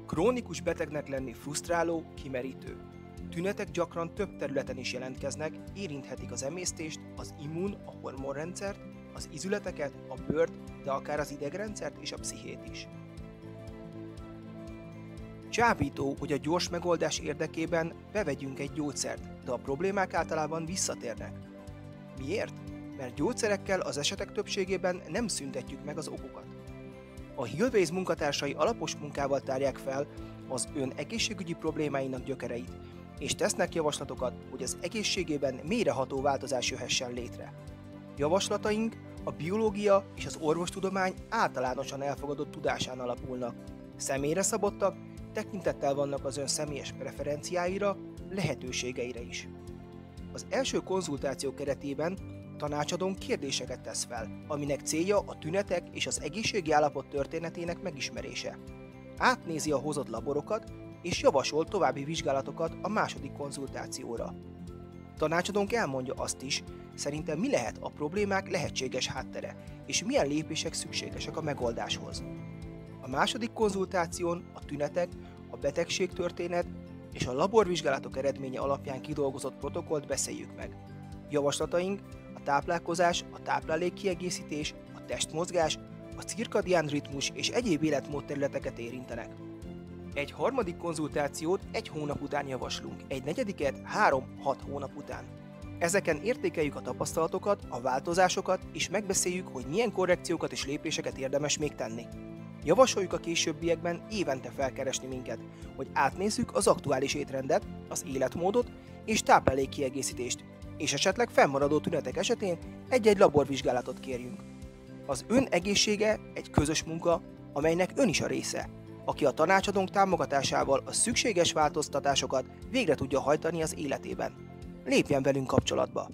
Krónikus betegnek lenni frusztráló, kimerítő. Tünetek gyakran több területen is jelentkeznek, érinthetik az emésztést, az immun, a hormonrendszert, az izületeket, a bőrt, de akár az idegrendszert és a pszichét is. Csábító, hogy a gyors megoldás érdekében bevegyünk egy gyógyszert, de a problémák általában visszatérnek. Miért? Mert gyógyszerekkel az esetek többségében nem szüntetjük meg az okokat. A Healways munkatársai alapos munkával tárják fel az ön egészségügyi problémáinak gyökereit, és tesznek javaslatokat, hogy az egészségében mélyreható változás jöhessen létre. Javaslataink a biológia és az orvostudomány általánosan elfogadott tudásán alapulnak. Személyre szabottak, tekintettel vannak az ön személyes preferenciáira, lehetőségeire is. Az első konzultáció keretében tanácsadón kérdéseket tesz fel, aminek célja a tünetek és az egészségi állapot történetének megismerése. Átnézi a hozott laborokat, és javasol további vizsgálatokat a második konzultációra. Tanácsadónk elmondja azt is, szerintem mi lehet a problémák lehetséges háttere, és milyen lépések szükségesek a megoldáshoz. A második konzultáción a tünetek, a betegségtörténet és a laborvizsgálatok eredménye alapján kidolgozott protokollt beszéljük meg. Javaslataink a táplálkozás, a táplálékkiegészítés, a testmozgás, a cirkadián ritmus és egyéb életmódterületeket érintenek. Egy harmadik konzultációt 1 hónap után javaslunk, egy negyediket 3-6 hónap után. Ezeken értékeljük a tapasztalatokat, a változásokat, és megbeszéljük, hogy milyen korrekciókat és lépéseket érdemes még tenni. Javasoljuk a későbbiekben évente felkeresni minket, hogy átnézzük az aktuális étrendet, az életmódot és táplálékkiegészítést, és esetleg fennmaradó tünetek esetén egy-egy laborvizsgálatot kérjünk. Az ön egészsége egy közös munka, amelynek ön is a része, aki a tanácsadónk támogatásával a szükséges változtatásokat végre tudja hajtani az életében. Lépjen velünk kapcsolatba!